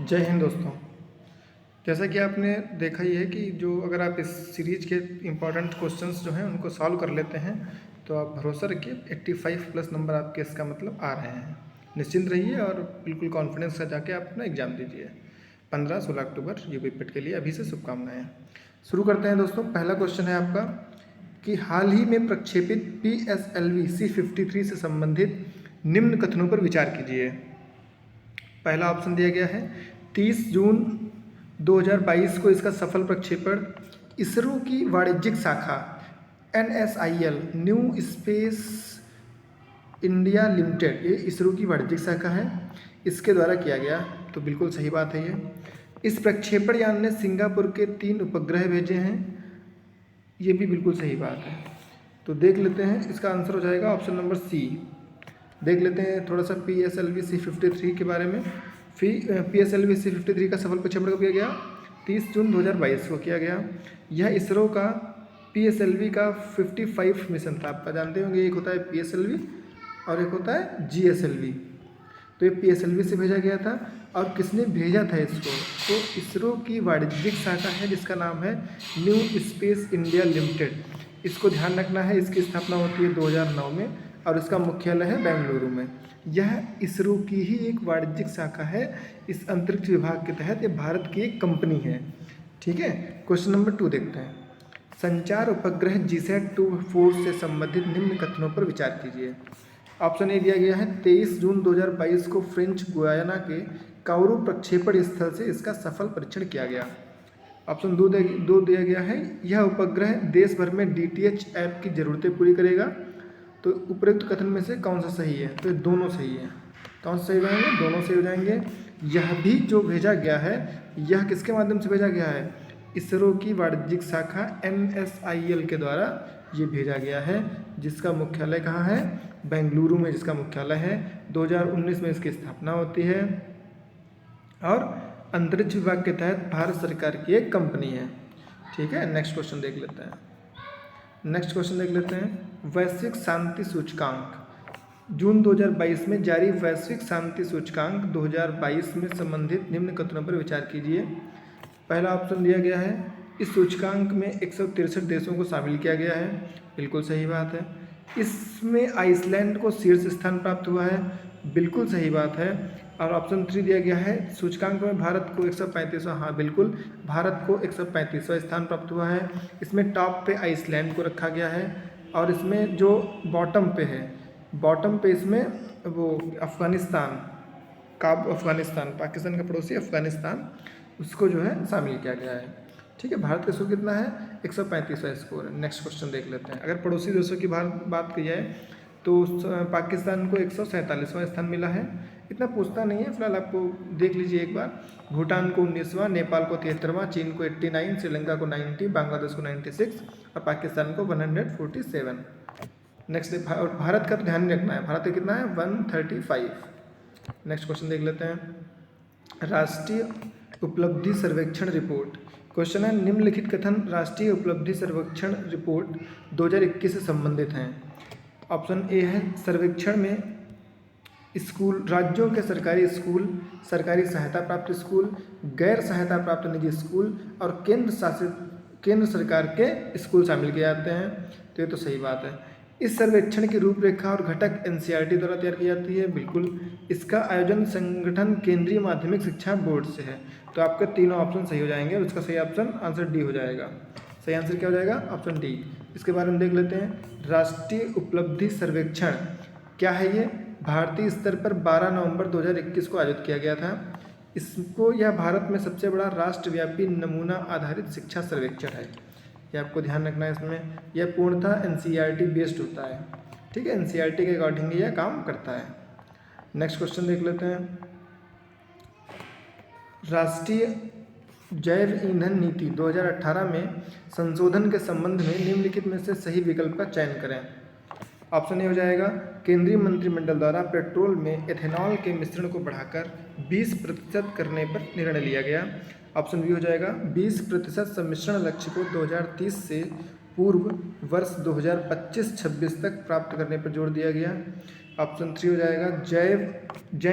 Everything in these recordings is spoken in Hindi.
जय हिंद दोस्तों। जैसा कि आपने देखा ही है कि जो अगर आप इस सीरीज के इम्पॉर्टेंट क्वेश्चंस जो हैं उनको सॉल्व कर लेते हैं तो आप भरोसा रखिए 85 प्लस नंबर आपके इसका मतलब आ रहे हैं। निश्चिंत रहिए और बिल्कुल कॉन्फिडेंस से जाके आप अपना एग्ज़ाम दीजिए। 15-16 अक्टूबर यूपी पेट के लिए अभी से शुभकामनाएँ। शुरू करते हैं दोस्तों। पहला क्वेश्चन है आपका कि हाल ही में प्रक्षेपित PSLV C-53 से संबंधित निम्न कथनों पर विचार कीजिए। पहला ऑप्शन दिया गया है 30 जून 2022 को इसका सफल प्रक्षेपण इसरो की वाणिज्यिक शाखा NSIL new space India limited, ये इसरो की वाणिज्यिक शाखा है, इसके द्वारा किया गया। तो बिल्कुल सही बात है ये। इस प्रक्षेपण यान ने सिंगापुर के 3 उपग्रह भेजे हैं, ये भी बिल्कुल सही बात है। तो देख लेते हैं, इसका आंसर हो जाएगा ऑप्शन नंबर सी। देख लेते हैं थोड़ा सा PSLV C-53 के बारे में। PSLV C-53 का सफल प्रक्षेपण कब किया गया? 30 जून 2022 को किया गया। यह इसरो का PSLV का 55 मिशन था। आप जानते होंगे, एक होता है PSLV और एक होता है GSLV। तो ये PSLV से भेजा गया था। और किसने भेजा था इसको? तो इसरो की वाणिज्यिक शाखा है जिसका नाम है न्यू स्पेस इंडिया लिमिटेड। इसको ध्यान रखना है, इसकी स्थापना होती है 2009 में और इसका मुख्यालय है बेंगलुरु में। यह इसरो की ही एक वाणिज्यिक शाखा है। इस अंतरिक्ष विभाग के तहत ये भारत की एक कंपनी है। ठीक है, क्वेश्चन नंबर 2 देखते हैं। संचार उपग्रह GSAT-2 से संबंधित निम्न कथनों पर विचार कीजिए। ऑप्शन ए दिया गया है 23 जून 2022 को फ्रेंच गुयाना के काउरू प्रक्षेपण स्थल से इसका सफल परीक्षण किया गया। ऑप्शन 2 दिया गया है यह उपग्रह देश भर में DTH ऐप की ज़रूरतें पूरी करेगा। तो उपरोक्त कथन में से कौन सा सही है? तो ये दोनों सही है। कौन सा सही हो जाएंगे? दोनों सही हो जाएंगे। यह भी जो भेजा गया है, यह किसके माध्यम से भेजा गया है? इसरो की वाणिज्यिक शाखा NSIL के द्वारा ये भेजा गया है, जिसका मुख्यालय कहाँ है? बेंगलुरु में जिसका मुख्यालय है। 2019 में इसकी स्थापना होती है और अंतरिक्ष विभाग के तहत भारत सरकार की एक कंपनी है। ठीक है, नेक्स्ट क्वेश्चन देख लेते हैं। वैश्विक शांति सूचकांक जून 2022 में जारी वैश्विक शांति सूचकांक 2022 में संबंधित निम्न कथनों पर विचार कीजिए। पहला ऑप्शन दिया गया है इस सूचकांक में 163 देशों को शामिल किया गया है, बिल्कुल सही बात है। इसमें आइसलैंड को शीर्ष स्थान प्राप्त हुआ है, बिल्कुल सही बात है। और ऑप्शन 3 दिया गया है सूचकांक में भारत को 135वां, हाँ बिल्कुल, भारत को 135वां स्थान प्राप्त हुआ है। इसमें टॉप पे आइसलैंड को रखा गया है और इसमें जो बॉटम पे इसमें वो अफ़गानिस्तान पाकिस्तान का पड़ोसी अफ़गानिस्तान, उसको जो है शामिल किया गया है। ठीक है, भारत का स्कोर कितना है? 135वां स्कोर है। नेक्स्ट क्वेश्चन देख लेते हैं। अगर पड़ोसी देशों की बात की जाए तो पाकिस्तान को 147वां स्थान मिला है। इतना पूछता नहीं है, फिलहाल आपको देख लीजिए एक बार। भूटान को 19वां, नेपाल को 73वां, चीन को 89, श्रीलंका को 90, बांग्लादेश को 96 और पाकिस्तान को 147। नेक्स्ट भारत का तो ध्यान रखना है, भारत का कितना है? 135। नेक्स्ट क्वेश्चन देख लेते हैं। राष्ट्रीय उपलब्धि सर्वेक्षण रिपोर्ट। क्वेश्चन है निम्नलिखित कथन राष्ट्रीय उपलब्धि सर्वेक्षण रिपोर्ट 2021 से संबंधित हैं। ऑप्शन ए है सर्वेक्षण में स्कूल, राज्यों के सरकारी स्कूल, सरकारी सहायता प्राप्त स्कूल, गैर सहायता प्राप्त निजी स्कूल और केंद्र सरकार के स्कूल शामिल किए जाते हैं। तो ये तो सही बात है। इस सर्वेक्षण की रूपरेखा और घटक NCERT द्वारा तैयार की जाती है, बिल्कुल। इसका आयोजन संगठन केंद्रीय माध्यमिक शिक्षा बोर्ड से है। तो आपके तीनों ऑप्शन सही हो जाएंगे और उसका सही ऑप्शन आंसर डी हो जाएगा। सही आंसर क्या हो जाएगा? Option D. इसके बारे में देख लेते हैं। राष्ट्रीय उपलब्धि सर्वेक्षण क्या है? ये भारतीय स्तर पर 12 नवंबर 2021 को आयोजित किया गया था। यह भारत में सबसे बड़ा राष्ट्रव्यापी नमूना आधारित शिक्षा सर्वेक्षण है। ये आपको ध्यान रखना है। इसमें यह पूर्णतः NCERT बेस्ड होता है। ठीक है, NCERT के अकॉर्डिंग यह काम करता है। नेक्स्ट क्वेश्चन देख लेते हैं। राष्ट्रीय जैव ईंधन नीति 2018 में संशोधन के संबंध में निम्नलिखित में से सही विकल्प का चयन करें। ऑप्शन ए हो जाएगा केंद्रीय मंत्रिमंडल द्वारा पेट्रोल में एथेनॉल के मिश्रण को बढ़ाकर 20% करने पर निर्णय लिया गया। ऑप्शन बी हो जाएगा 20% सम्मिश्रण लक्ष्य को 2030 से पूर्व वर्ष 2025-26 तक प्राप्त करने पर जोर दिया गया। ऑप्शन 3 हो जाएगा जैव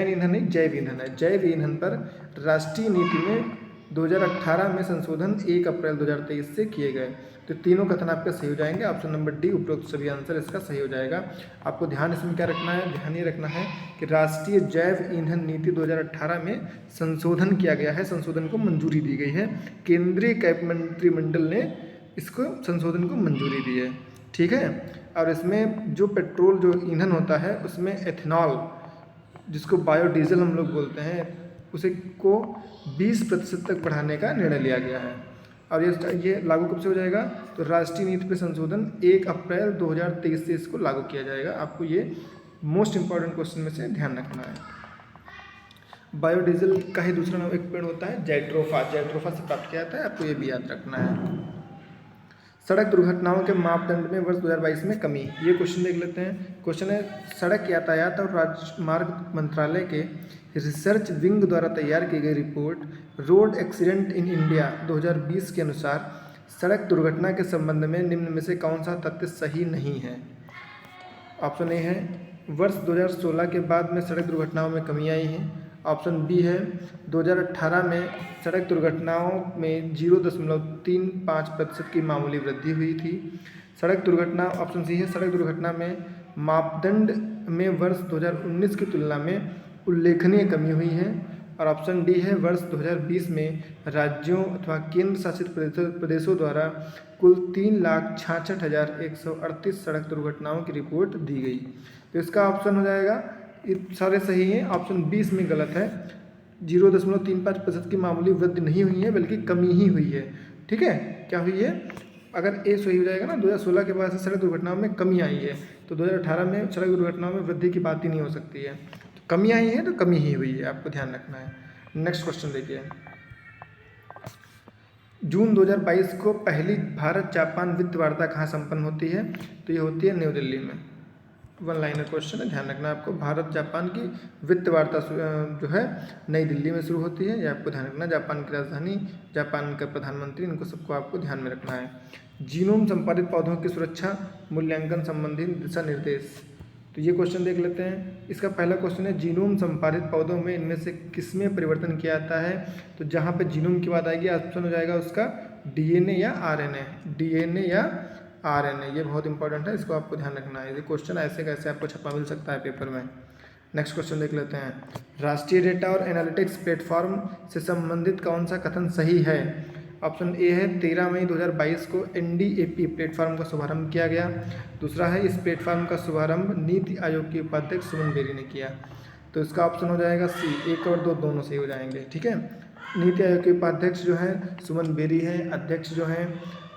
ईंधन नहीं, जैव ईंधन है। जैव ईंधन पर राष्ट्रीय नीति में 2018 में संशोधन 1 अप्रैल 2023 से किए गए। तो तीनों कथन आपके सही हो जाएंगे। ऑप्शन नंबर डी उपरोक्त सभी आंसर इसका सही हो जाएगा। आपको ध्यान इसमें क्या रखना है, ध्यान ये रखना है कि राष्ट्रीय जैव ईंधन नीति 2018 में संशोधन किया गया है, संशोधन को मंजूरी दी गई है। केंद्रीय कैबिनेट मंत्रिमंडल ने इसको संशोधन को मंजूरी दी है, ठीक है। और इसमें जो पेट्रोल जो ईंधन होता है उसमें एथेनॉल, जिसको बायोडीजल हम लोग बोलते हैं, उसे को 20% तक बढ़ाने का निर्णय लिया गया है। और ये लागू कब से हो जाएगा, तो राष्ट्रीय नीति पे संशोधन 1 अप्रैल 2023 से इसको लागू किया जाएगा। आपको ये मोस्ट इंपॉर्टेंट क्वेश्चन में से ध्यान रखना है। बायोडीजल का ही दूसरा नाम एक पेड़ होता है जैट्रोफा, जैट्रोफा से प्राप्त किया जाता है, आपको ये भी याद रखना है। सड़क दुर्घटनाओं के मापदंड में वर्ष 2022 में कमी, ये क्वेश्चन देख लेते हैं। क्वेश्चन है, सड़क यातायात और राजमार्ग मंत्रालय के रिसर्च विंग द्वारा तैयार की गई report road accident in India 2020 के अनुसार सड़क दुर्घटना के संबंध में निम्न में से कौन सा तथ्य सही नहीं है। ऑप्शन ए है वर्ष 2016 के बाद में सड़क दुर्घटनाओं में कमी आई है। ऑप्शन बी है 2018 में सड़क दुर्घटनाओं में 0.35% की मामूली वृद्धि हुई थी। सड़क दुर्घटना, ऑप्शन सी है सड़क दुर्घटना में मापदंड में वर्ष 2019 की तुलना में उल्लेखनीय कमी हुई है। और ऑप्शन डी है वर्ष 2020 में राज्यों अथवा केंद्र शासित प्रदेशों द्वारा कुल 3,66,138 सड़क दुर्घटनाओं की रिपोर्ट दी गई। तो इसका ऑप्शन हो जाएगा, ये सारे सही हैं। ऑप्शन 20 में गलत है, 0.35% की मामूली वृद्धि नहीं हुई है बल्कि कमी ही हुई है, ठीक है। क्या हुई है, अगर ए सही हो जाएगा ना, 2016 के बाद से सड़क दुर्घटनाओं में कमी आई है, तो 2018 में सड़क दुर्घटनाओं में वृद्धि की बात ही नहीं हो सकती है। तो कमी आई है तो कमी ही हुई है, आपको ध्यान रखना है। नेक्स्ट क्वेश्चन देखिए, जून 2022 को पहली भारत जापान वित्त वार्ता कहाँ संपन्न होती है, तो ये होती है न्यू दिल्ली में। वन लाइनर क्वेश्चन है, ध्यान रखना आपको। भारत जापान की वित्त वार्ता जो है नई दिल्ली में शुरू होती है, ये आपको ध्यान रखना। जापान की राजधानी, जापान का प्रधानमंत्री, इनको सबको आपको ध्यान में रखना है। जीनोम संपादित पौधों की सुरक्षा मूल्यांकन संबंधी दिशा निर्देश, तो ये क्वेश्चन देख लेते हैं। इसका पहला क्वेश्चन है, जीनोम संपादित पौधों में इनमें से किसमें परिवर्तन किया जाता है, तो जहाँ पे जीनोम की बात आएगी ऑप्शन हो जाएगा उसका डीएनए या आरएनए, डीएनए या आरएनए, ये बहुत इंपॉर्टेंट है, इसको आपको ध्यान रखना है। ये क्वेश्चन ऐसे कैसे आपको छपा मिल सकता है पेपर में। नेक्स्ट क्वेश्चन देख लेते हैं, राष्ट्रीय डेटा और एनालिटिक्स प्लेटफॉर्म से संबंधित कौन सा कथन सही है। ऑप्शन ए है 13 मई 2022 को एनडीएपी प्लेटफॉर्म का शुभारंभ किया गया। दूसरा है इस प्लेटफॉर्म का शुभारंभ नीति आयोग के उपाध्यक्ष सुमन बेरी ने किया। तो इसका ऑप्शन हो जाएगा सी, 1 और 2 दोनों सही हो जाएंगे, ठीक है। नीति आयोग के उपाध्यक्ष जो है सुमन बेरी है, अध्यक्ष जो है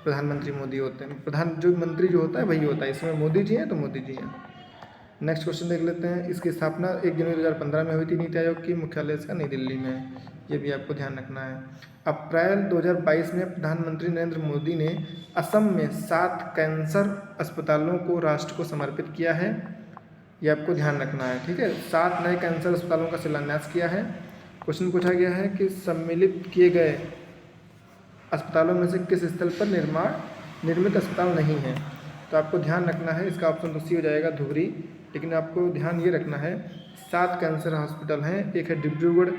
प्रधानमंत्री मोदी होते हैं। प्रधान जो मंत्री जो होता है वही होता है, इसमें मोदी जी हैं तो मोदी जी हैं। नेक्स्ट क्वेश्चन देख लेते हैं, इसकी स्थापना 1 जनवरी 2015 में हुई थी नीति आयोग की, मुख्यालय इसका नई दिल्ली में है, ये भी आपको ध्यान रखना है। अप्रैल 2022 में प्रधानमंत्री नरेंद्र मोदी ने असम में 7 कैंसर अस्पतालों को राष्ट्र को समर्पित किया है, ये आपको ध्यान रखना है, ठीक है। 7 नए कैंसर अस्पतालों का शिलान्यास किया है। क्वेश्चन पूछा गया है कि सम्मिलित किए गए अस्पतालों में से किस स्थल पर निर्मित अस्पताल नहीं है, तो आपको ध्यान रखना है। इसका ऑप्शन तो सी हो जाएगा धुबरी, लेकिन आपको ध्यान ये रखना है 7 कैंसर हॉस्पिटल हैं। एक है डिब्रूगढ़,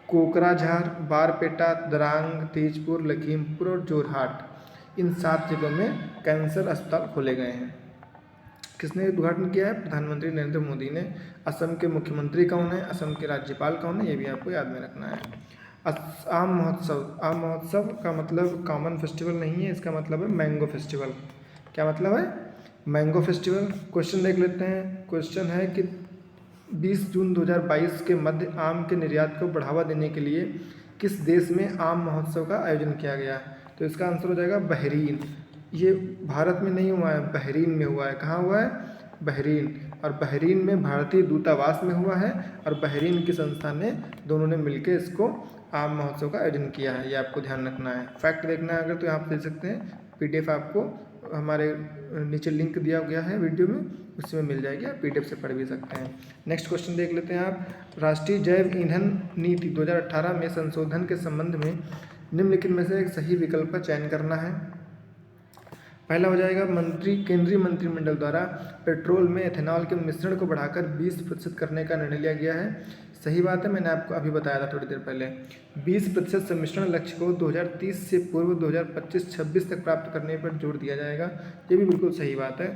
कोकराझार, बारपेटा, दरांग, तेजपुर, लखीमपुर और जोरहाट। इन 7 जगहों में कैंसर अस्पताल खोले गए हैं। किसने उद्घाटन किया है, प्रधानमंत्री नरेंद्र मोदी ने। असम के मुख्यमंत्री कौन है, असम के राज्यपाल कौन है, ये भी आपको याद में रखना है। आम महोत्सव, आम महोत्सव का मतलब कॉमन फेस्टिवल नहीं है, इसका मतलब है मैंगो फेस्टिवल। क्या मतलब है, मैंगो फेस्टिवल। क्वेश्चन देख लेते हैं, क्वेश्चन है कि 20 जून 2022 के मध्य आम के निर्यात को बढ़ावा देने के लिए किस देश में आम महोत्सव का आयोजन किया गया, तो इसका आंसर हो जाएगा बहरीन। ये भारत में नहीं हुआ है, बहरीन में हुआ है। कहाँ हुआ है, बहरीन। और बहरीन में भारतीय दूतावास में हुआ है और बहरीन की संस्था ने, दोनों ने मिलकर इसको आम महोत्सव का आयोजन किया है, ये आपको ध्यान रखना है। फैक्ट देखना है अगर तो आप देख सकते हैं, पीडीएफ आपको हमारे नीचे लिंक दिया गया है वीडियो में, उसमें मिल जाएगी, आप पीडीएफ से पढ़ भी सकते हैं। नेक्स्ट क्वेश्चन देख लेते हैं आप, राष्ट्रीय जैव ईंधन नीति 2018 में संशोधन के संबंध में निम्नलिखित में से एक सही विकल्प का चयन करना है। पहला हो जाएगा केंद्रीय मंत्रिमंडल द्वारा पेट्रोल में एथेनॉल के मिश्रण को बढ़ाकर 20% करने का निर्णय लिया गया है। सही बात है, मैंने आपको अभी बताया था थोड़ी देर पहले। 20% सम्मिश्रण लक्ष्य को 2030 से पूर्व 2025-26 तक प्राप्त करने पर जोर दिया जाएगा। ये भी बिल्कुल सही बात है।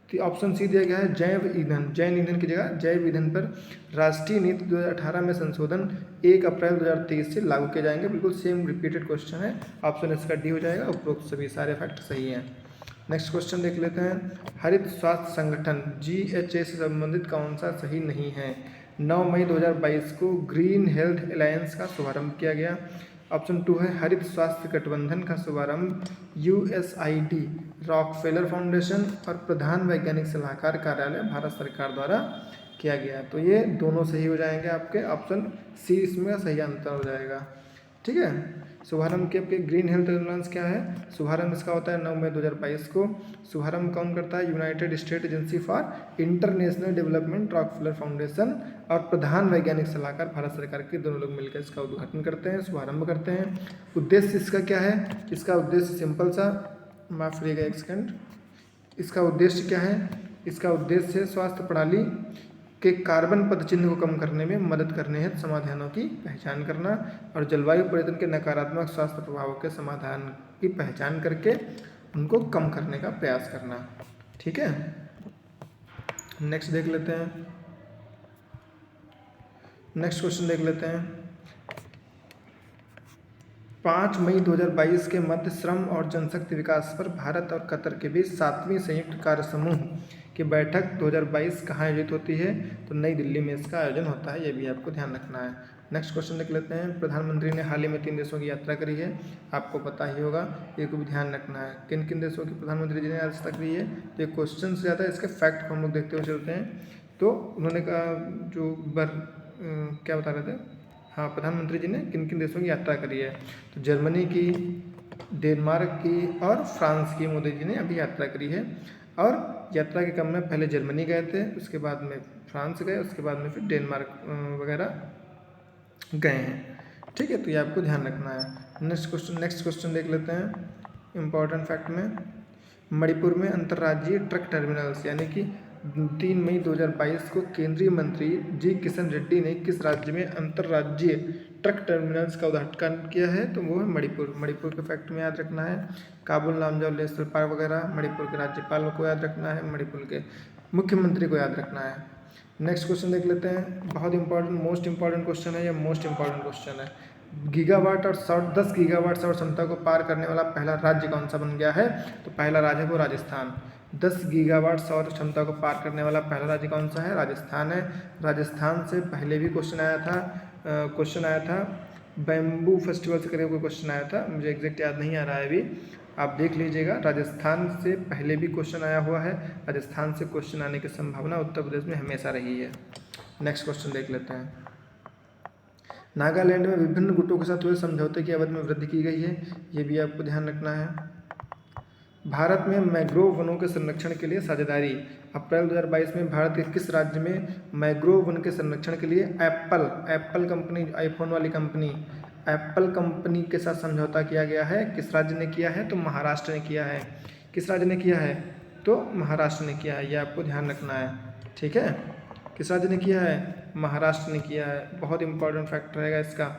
तो ऑप्शन सी दिया गया है जैव ईंधन की जगह जैव ईंधन पर राष्ट्रीय नीति 2018 में संशोधन 1 अप्रैल 2023 से लागू किए जाएंगे। बिल्कुल सेम रिपीटेड क्वेश्चन है, ऑप्शन इसका डी हो जाएगा। उपरोक्त सभी सारे फैक्ट सही हैं। नेक्स्ट क्वेश्चन देख लेते हैं। हरित स्वास्थ्य संगठन GHA से संबंधित कौन सा सही नहीं है? 9 मई 2022 को ग्रीन हेल्थ अलायंस का शुभारंभ किया गया। ऑप्शन 2 है हरित स्वास्थ्य गठबंधन का शुभारंभ USAID रॉकफेलर फाउंडेशन और प्रधान वैज्ञानिक सलाहकार कार्यालय भारत सरकार द्वारा किया गया। तो ये दोनों सही हो जाएंगे आपके, ऑप्शन सी इसमें सही आंसर हो जाएगा। ठीक है, शुभारंभ के आपके ग्रीन हेल्थ अलायंस क्या है? शुभारंभ इसका होता है 9 मई 2022 को। शुभारंभ कौन करता है? United state agency for international development Rockefeller foundation और प्रधान वैज्ञानिक सलाहकार भारत सरकार के दोनों लोग मिलकर इसका उद्घाटन करते हैं, शुभारंभ करते हैं। उद्देश्य इसका क्या है? इसका उद्देश्य सिंपल सा, माफ करिएगा एक सेकंड, इसका उद्देश्य क्या है? इसका उद्देश्य है स्वास्थ्य प्रणाली के कार्बन पदचिह्न को कम करने में मदद करने हेतु समाधानों की पहचान करना और जलवायु परिवर्तन के नकारात्मक स्वास्थ्य प्रभावों के समाधान की पहचान करके उनको कम करने का प्रयास करना। ठीक है, नेक्स्ट देख लेते हैं। नेक्स्ट क्वेश्चन देख लेते हैं। 5 मई 2022 के मध्य श्रम और जनशक्ति विकास पर भारत और कतर के बीच 7वीं संयुक्त कार्य समूह की बैठक 2022 कहाँ आयोजित होती है? तो नई दिल्ली में इसका आयोजन होता है, ये भी आपको ध्यान रखना है। नेक्स्ट क्वेश्चन देख लेते हैं। प्रधानमंत्री ने हाल ही में 3 देशों की यात्रा करी है, आपको पता ही होगा, ये को भी ध्यान रखना है। किन किन देशों की प्रधानमंत्री जी ने यात्रा करी है? तो ये क्वेश्चन से ज़्यादा इसके फैक्ट को हम लोग देखते हुए चलते हैं। तो उन्होंने कहा क्या बता रहे थे? हाँ, प्रधानमंत्री जी ने किन किन देशों की यात्रा करी है? तो जर्मनी की, डेनमार्क की और फ्रांस की मोदी जी ने अभी यात्रा करी है। और यात्रा के क्रम में पहले जर्मनी गए थे, उसके बाद में फ्रांस गए, उसके बाद में फिर डेनमार्क वगैरह गए हैं। ठीक है, तो ये आपको ध्यान रखना है। नेक्स्ट क्वेश्चन देख लेते हैं। इम्पॉर्टेंट फैक्ट में मणिपुर में अंतर्राज्यीय ट्रक टर्मिनल्स यानी कि 3 मई 2022 को केंद्रीय मंत्री जी किशन रेड्डी ने किस राज्य में अंतर्राज्यीय ट्रक टर्मिनल्स का उद्घाटन किया है? तो वो है मणिपुर। मणिपुर के फैक्ट में याद रखना है। काबुल, नामजाओ, लेसर पार्क वगैरह मणिपुर के राज्यपाल को याद रखना है, मणिपुर के मुख्यमंत्री को याद रखना है। नेक्स्ट क्वेश्चन देख लेते हैं। बहुत इंपॉर्टेंट, मोस्ट इंपॉर्टेंट क्वेश्चन है, या मोस्ट इंपॉर्टेंट क्वेश्चन है। गीगावाट और 10 गीगावाट सौर क्षमता को पार करने वाला पहला राज्य कौन सा बन गया है? तो पहला राज्य है वो राजस्थान। 10 गीगावाट सौर क्षमता को पार करने वाला पहला राज्य कौन सा है? राजस्थान है। राजस्थान से पहले भी क्वेश्चन आया था बैम्बू फेस्टिवल से करके कोई क्वेश्चन आया था, मुझे एग्जैक्ट याद नहीं आ रहा है अभी, आप देख लीजिएगा। राजस्थान से पहले भी क्वेश्चन आया हुआ है। राजस्थान से क्वेश्चन आने की संभावना उत्तर प्रदेश में हमेशा रही है। नेक्स्ट क्वेश्चन देख लेते हैं। नागालैंड में विभिन्न गुटों के साथ हुए समझौते की अवधि में वृद्धि की गई है, ये भी आपको ध्यान रखना है। भारत में मैंग्रोव वनों के संरक्षण के लिए साझेदारी। अप्रैल 2022 में भारत के किस राज्य में मैंग्रोव वन के संरक्षण के लिए एप्पल कंपनी, आईफोन वाली कंपनी, एप्पल कंपनी के साथ समझौता किया गया है? किस राज्य ने किया है? तो महाराष्ट्र ने किया है। किस राज्य ने किया है? तो महाराष्ट्र ने किया है, ये आपको ध्यान रखना है। ठीक है, किस राज्य ने किया है? महाराष्ट्र ने किया है। बहुत इंपॉर्टेंट फैक्ट रहेगा इसका,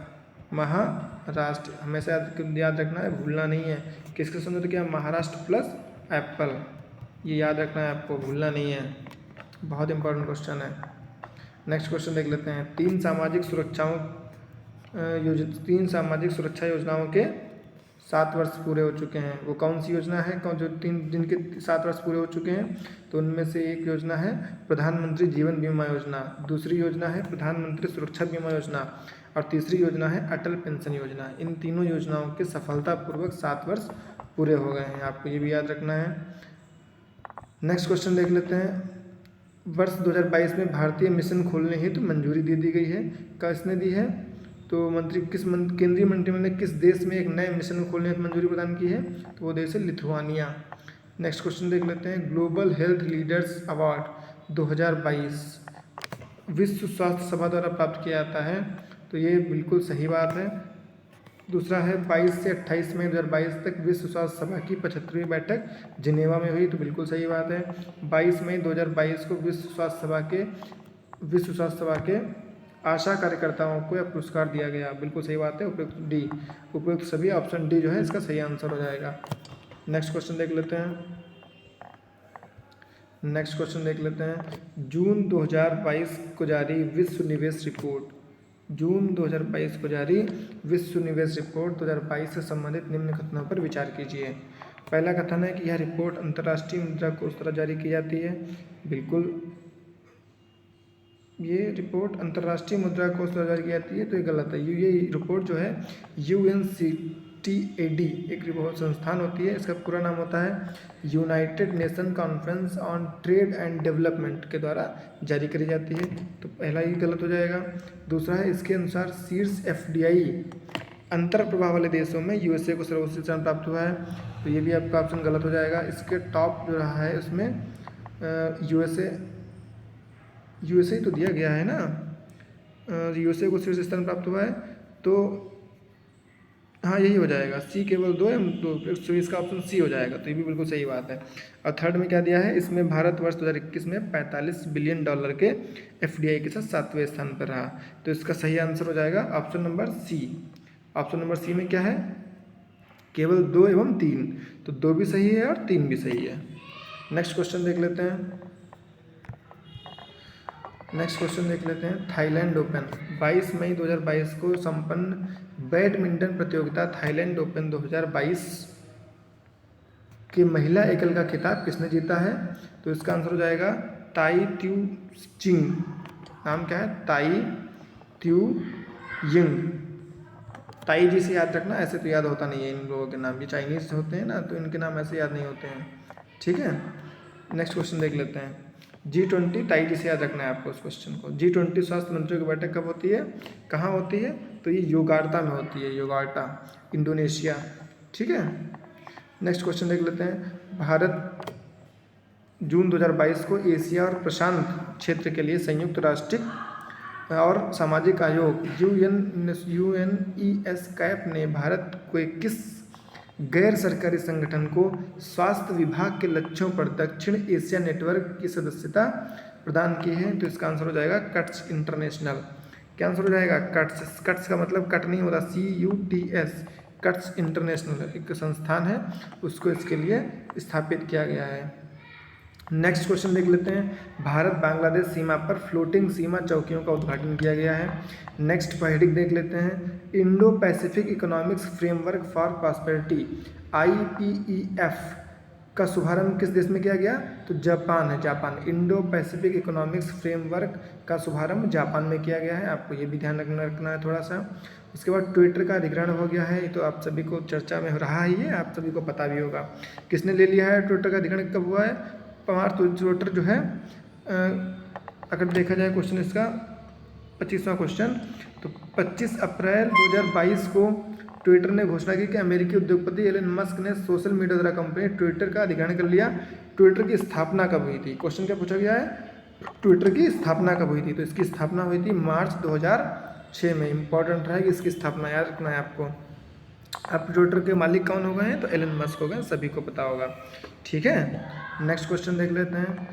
महाराष्ट्र हमेशा याद रखना है, भूलना नहीं है। किसके समझौता किया? महाराष्ट्र प्लस एप्पल, ये याद रखना है आपको, भूलना नहीं है। बहुत इंपॉर्टेंट क्वेश्चन है। नेक्स्ट क्वेश्चन देख लेते हैं। 3 सामाजिक सुरक्षा योजनाओं के 7 वर्ष पूरे हो चुके हैं, वो कौन सी योजना है? जो 3 जिनके 7 वर्ष पूरे हो चुके हैं, तो उनमें से एक योजना है प्रधानमंत्री जीवन बीमा योजना, दूसरी योजना है प्रधानमंत्री सुरक्षा बीमा योजना और तीसरी योजना है अटल पेंशन योजना। इन तीनों योजनाओं के सफलतापूर्वक 7 वर्ष पूरे हो गए हैं, आपको ये भी याद रखना है। नेक्स्ट क्वेश्चन देख लेते हैं। वर्ष 2022 में भारतीय मिशन खोलने हेतु मंजूरी दे दी गई है, किसने दी है? तो केंद्रीय मंत्रिमंडल ने किस देश में एक नए मिशन को खोलने हेतु मंजूरी प्रदान की है? तो वो देश है लिथुआनिया। नेक्स्ट क्वेश्चन देख लेते हैं। ग्लोबल हेल्थ लीडर्स अवार्ड 2022 विश्व स्वास्थ्य सभा द्वारा प्राप्त किया जाता है, तो ये बिल्कुल सही बात है। दूसरा है 22 से 28 मई 2022 तक विश्व स्वास्थ्य सभा की 75वीं बैठक जिनेवा में हुई, तो बिल्कुल सही बात है। 22 मई 2022 को विश्व स्वास्थ्य सभा के आशा कार्यकर्ताओं को यह पुरस्कार दिया गया, बिल्कुल सही बात है। उपयुक्त सभी, ऑप्शन डी जो है इसका सही आंसर हो जाएगा। नेक्स्ट क्वेश्चन देख लेते हैं। जून 2022 को जारी विश्व निवेश रिपोर्ट। जून 2022 को जारी विश्व निवेश रिपोर्ट 2022 से संबंधित निम्न कथनों पर विचार कीजिए। पहला कथन है कि यह रिपोर्ट अंतर्राष्ट्रीय मुद्रा कोष द्वारा जारी की जाती है, बिल्कुल ये रिपोर्ट अंतर्राष्ट्रीय मुद्रा कोष द्वारा जारी की जाती है, तो ये गलत है। ये रिपोर्ट जो है UNCTAD एक रिपोर्ट संस्थान होती है, इसका पूरा नाम होता है United nation conference on trade and development के द्वारा जारी करी जाती है, तो पहला ही गलत हो जाएगा। दूसरा है इसके अनुसार शीर्ष FDI अंतर प्रभाव वाले देशों में USA को सर्वोच्च स्थान प्राप्त हुआ है, तो ये भी आपका ऑप्शन गलत हो जाएगा। इसके टॉप जो रहा है उसमें USA तो दिया गया है ना, USA को शीर्ष स्थान प्राप्त हुआ है, तो हाँ यही हो जाएगा। सी केवल 2 है, तो इसका ऑप्शन सी हो जाएगा, तो ये भी बिल्कुल सही बात है। और थर्ड में क्या दिया है, इसमें भारत वर्ष 2021 में $45 बिलियन के FDI के साथ 7वें स्थान पर रहा, तो इसका सही आंसर हो जाएगा option number C. Option number C में क्या है, केवल 2 एवं 3, तो 2 भी सही है और 3 भी सही है। नेक्स्ट क्वेश्चन देख लेते हैं। थाईलैंड ओपन 22 मई 2022 को संपन्न बैडमिंटन प्रतियोगिता थाईलैंड ओपन 2022 के महिला एकल का खिताब किसने जीता है, तो इसका आंसर हो जाएगा ताई त्यू चिंग। नाम क्या है, ताई त्यू यिंग। ताई जी से याद रखना, ऐसे तो याद होता नहीं है इन लोगों के नाम, ये चाइनीज होते हैं ना, तो इनके नाम ऐसे याद नहीं होते हैं, ठीक है। नेक्स्ट क्वेश्चन देख लेते हैं। G20 ताई जी से याद रखना है आपको उस क्वेश्चन को। G20 स्वास्थ्य मंत्रियों की बैठक कब होती है, कहाँ होती है, तो ये योगार्ता में होती है, योगार्ता इंडोनेशिया, ठीक है। नेक्स्ट क्वेश्चन देख लेते हैं। भारत जून 2022 को एशिया और प्रशांत क्षेत्र के लिए संयुक्त राष्ट्र और सामाजिक आयोग UNES कैप ने भारत को किस गैर सरकारी संगठन को स्वास्थ्य विभाग के लक्ष्यों पर दक्षिण एशिया नेटवर्क की सदस्यता प्रदान की है, तो इसका आंसर हो जाएगा कट्स इंटरनेशनल। क्या आंसर हो जाएगा, कट्स। कट्स का मतलब कट नहीं होता, CUTS, कट्स इंटरनेशनल एक संस्थान है, उसको इसके लिए स्थापित किया गया है। नेक्स्ट क्वेश्चन देख लेते हैं। भारत बांग्लादेश सीमा पर फ्लोटिंग सीमा चौकियों का उद्घाटन किया गया है। नेक्स्ट हेडिंग देख लेते हैं। Indo Pacific economics framework for prosperity IPEF का शुभारंभ किस देश में किया गया, तो जापान है, Japan. Indo Pacific economics framework का शुभारंभ जापान में किया गया है, आपको ये भी ध्यान रखना है थोड़ा सा। उसके बाद ट्विटर का अधिग्रहण हो गया है, ये तो आप सभी को चर्चा में रहा ही है, आप सभी को पता भी होगा किसने ले लिया है। ट्विटर का अधिग्रहण कब हुआ है, ट्विटर जो है अगर देखा जाए क्वेश्चन इसका 25वां क्वेश्चन, तो 25 अप्रैल 2022 को ट्विटर ने घोषणा की कि अमेरिकी उद्योगपति एलन मस्क ने सोशल मीडिया द्वारा कंपनी ट्विटर का अधिग्रहण कर लिया। ट्विटर की स्थापना कब हुई थी, क्वेश्चन क्या पूछा गया है, ट्विटर की स्थापना कब हुई थी, तो इसकी स्थापना हुई थी मार्च 2006 में। इंपॉर्टेंट है कि इसकी स्थापना याद रखना है आपको। अब ट्विटर के मालिक कौन हो गए हैं, तो एलन मस्क हो गए, सभी को पता होगा, ठीक है। नेक्स्ट क्वेश्चन देख लेते हैं।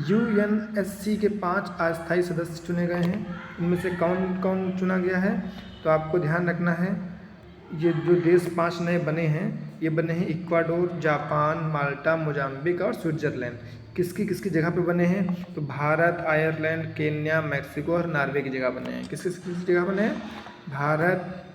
UNSC के 5 अस्थायी सदस्य चुने गए हैं, इनमें से कौन कौन चुना गया है, तो आपको ध्यान रखना है ये जो देश 5 नए बने हैं, ये बने हैं इक्वाडोर, जापान, माल्टा, मोजाम्बिक और स्विट्जरलैंड। किसकी जगह पे बने हैं, तो भारत, आयरलैंड, केन्या, मैक्सिको और नॉर्वे की जगह बने हैं। किस जगह बने हैं, भारत,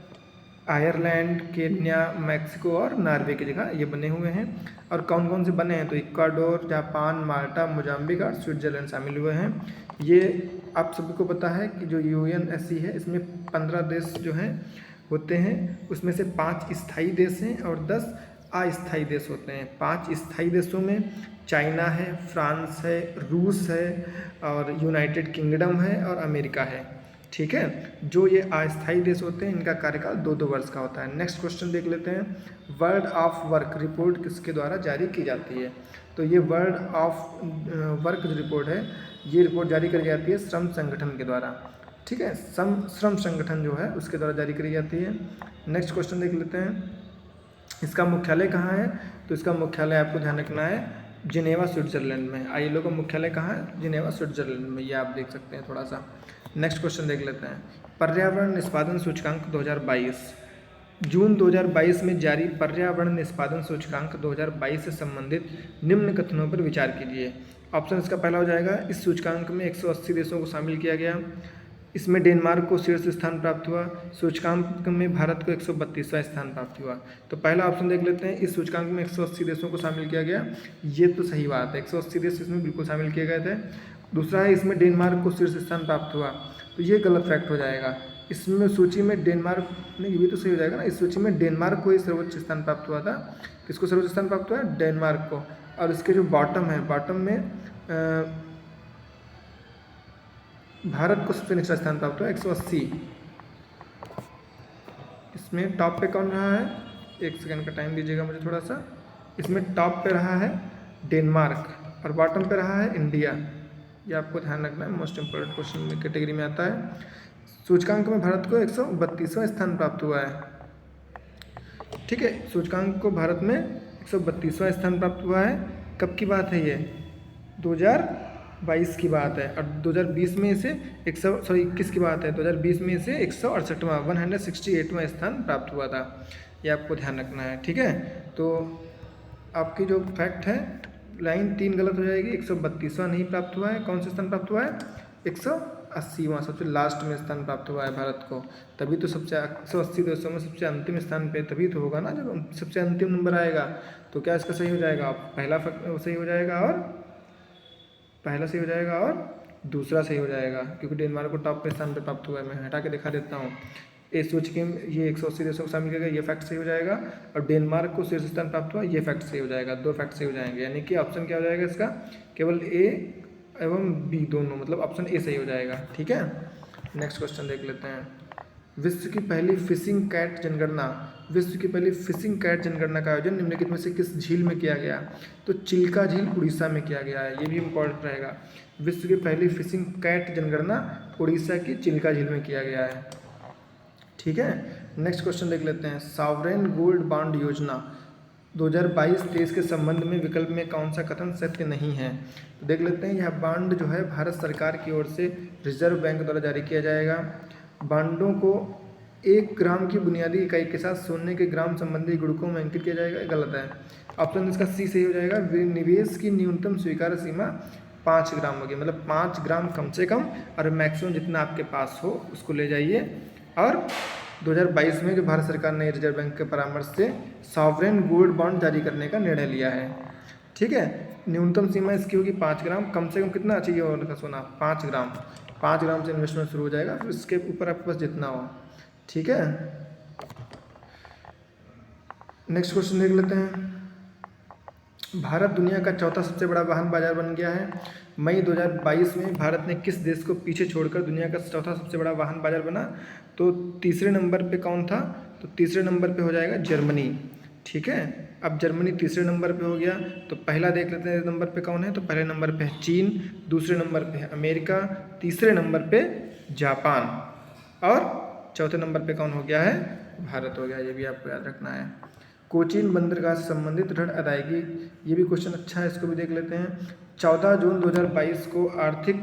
आयरलैंड, केन्या, मैक्सिको और नॉर्वे की जगह ये बने हुए हैं। और कौन कौन से बने हैं, तो इक्वाडोर, जापान, माल्टा, मोजाम्बिक और स्विट्जरलैंड शामिल हुए हैं। ये आप सभी को पता है कि जो UNSC है इसमें 15 देश जो हैं होते हैं, उसमें से 5 स्थायी देश हैं और 10 अस्थायी देश होते हैं। 5 स्थायी देशों में चाइना है, फ्रांस है, रूस है और यूनाइटेड किंगडम है और अमेरिका है, ठीक है। जो ये अस्थायी देश होते हैं इनका कार्यकाल 2-2 वर्ष का होता है। नेक्स्ट क्वेश्चन देख लेते हैं। वर्ल्ड ऑफ वर्क रिपोर्ट किसके द्वारा जारी की जाती है, तो ये वर्ल्ड ऑफ वर्क जो रिपोर्ट है, ये रिपोर्ट जारी करी जाती है श्रम संगठन के द्वारा, ठीक है, श्रम संगठन जो है उसके द्वारा जारी करी जाती है। नेक्स्ट क्वेश्चन देख लेते हैं, इसका मुख्यालय कहाँ है? तो इसका मुख्यालय आपको ध्यान रखना है जिनेवा स्विट्जरलैंड में। आईएलओ का मुख्यालय कहाँ है? जिनेवा स्विट्जरलैंड में, ये आप देख सकते हैं थोड़ा सा। नेक्स्ट क्वेश्चन देख लेते हैं, पर्यावरण निष्पादन सूचकांक 2022, जून 2022 में जारी पर्यावरण निष्पादन सूचकांक 2022 से संबंधित निम्न कथनों पर विचार कीजिए। ऑप्शन इसका पहला हो जाएगा, इस सूचकांक में 180 देशों को शामिल किया गया, इसमें डेनमार्क को शीर्ष स्थान प्राप्त हुआ, सूचकांक में भारत को 132वां स्थान प्राप्त हुआ। तो पहला ऑप्शन देख लेते हैं, इस सूचकांक में 180 देशों को शामिल किया गया, ये तो सही बात है, 180 देश इसमें बिल्कुल शामिल किए गए थे। दूसरा है, इसमें डेनमार्क को शीर्ष स्थान प्राप्त हुआ, तो ये गलत फैक्ट हो जाएगा। इसमें सूची में डेनमार्क नहीं, ये भी तो सही हो जाएगा ना, इस सूची में डेनमार्क को ही सर्वोच्च स्थान प्राप्त हुआ था। किसको सर्वोच्च स्थान प्राप्त हुआ है? डेनमार्क को। और इसके जो बॉटम है, बॉटम में भारत को सबसे निचला स्थान प्राप्त हुआ 180। इसमें टॉप पे कौन रहा है? एक सेकंड का टाइम दीजिएगा मुझे थोड़ा सा। इसमें टॉप पे रहा है डेनमार्क और बॉटम पे रहा है इंडिया। ये आपको ध्यान रखना है, मोस्ट इंपोर्टेंट क्वेश्चन में कैटेगरी में आता है। सूचकांक में भारत को 132वां स्थान प्राप्त हुआ है। ठीक है, सूचकांक को भारत में 132वां स्थान प्राप्त हुआ है। कब की बात है ये? 2022 की बात है। और 2020 में इसे 21 की बात है, 2020 में इसे 168वां 168वां स्थान प्राप्त हुआ था। ये आपको ध्यान रखना है। ठीक है, तो आपकी जो फैक्ट है लाइन 3 गलत हो जाएगी। 132वां नहीं प्राप्त हुआ है। कौन सा स्थान प्राप्त हुआ है? 180वां, सबसे लास्ट में स्थान प्राप्त हुआ है भारत को। तभी तो सबसे 180 देशों में सबसे अंतिम स्थान पे तभी तो होगा ना, जब सबसे अंतिम नंबर आएगा। तो क्या इसका सही हो जाएगा? पहला सही हो जाएगा और पहला सही हो जाएगा और दूसरा सही हो जाएगा, क्योंकि डेनमार्क को टॉप पे स्थान पे प्राप्त हुआ है। मैं हटा के दिखा देता हूँ। इस सूची में ये 180 देशों को शामिल किया गया, ये फैक्ट सही हो जाएगा। और डेनमार्क को शीर्ष स्थान प्राप्त हुआ, ये फैक्ट सही हो जाएगा। 2 फैक्ट सही हो जाएंगे, यानी कि ऑप्शन क्या हो जाएगा इसका? केवल ए एवं बी दोनों, मतलब ऑप्शन ए सही हो जाएगा। ठीक है, नेक्स्ट क्वेश्चन देख लेते हैं। विश्व की पहली फिशिंग कैट जनगणना, विश्व की पहली फिशिंग कैट जनगणना का आयोजन निम्नलिखित में से किस झील में किया गया? तो चिल्का झील उड़ीसा में किया गया है। ये भी इम्पोर्टेंट रहेगा। विश्व की पहली फिशिंग कैट जनगणना उड़ीसा की चिल्का झील में किया गया है। ठीक है, नेक्स्ट क्वेश्चन देख लेते हैं। सॉवरेन गोल्ड बॉन्ड योजना 2022-23 के संबंध में विकल्प में कौन सा कथन सत्य नहीं है? तो देख लेते हैं। यह बॉन्ड जो है भारत सरकार की ओर से रिजर्व बैंक द्वारा जारी किया जाएगा। बॉन्डों को 1 ग्राम की बुनियादी इकाई के साथ सोने के ग्राम संबंधी गुणकों में अंकित किया जाएगा। गलत है, ऑप्शन इसका सी सही हो जाएगा। निवेश की न्यूनतम स्वीकार्य सीमा 5 ग्राम होगी, मतलब 5 ग्राम कम से कम, और मैक्सिमम जितना आपके पास हो उसको ले जाइए। और 2022 में जो भारत सरकार ने रिजर्व बैंक के परामर्श से सॉवरेन गोल्ड बॉन्ड जारी करने का निर्णय लिया है। ठीक है, न्यूनतम सीमा इसकी होगी 5 ग्राम, कम से कम कितना चाहिए उनका सोना? 5 ग्राम। 5 ग्राम से इन्वेस्टमेंट शुरू हो जाएगा, फिर इसके ऊपर आपके पास जितना हो। ठीक है, नेक्स्ट क्वेश्चन देख लेते हैं। भारत दुनिया का चौथा सबसे बड़ा वाहन बाजार बन गया है। मई 2022 में भारत ने किस देश को पीछे छोड़कर दुनिया का चौथा सबसे बड़ा वाहन बाजार बना? तो तीसरे नंबर पे कौन था? तो तीसरे नंबर पे हो जाएगा जर्मनी। ठीक है, अब जर्मनी तीसरे नंबर पे हो गया। तो पहला देख लेते हैं नंबर पे कौन है। तो पहले नंबर पे है चीन, दूसरे नंबर पे है अमेरिका, तीसरे नंबर पे जापान, और चौथे नंबर पे कौन हो गया है? भारत हो गया। ये भी आपको याद रखना है। कोचीन बंदरगाह से संबंधित ऋण अदायगी, ये भी क्वेश्चन अच्छा है, इसको भी देख लेते हैं। 14 जून 2022 को आर्थिक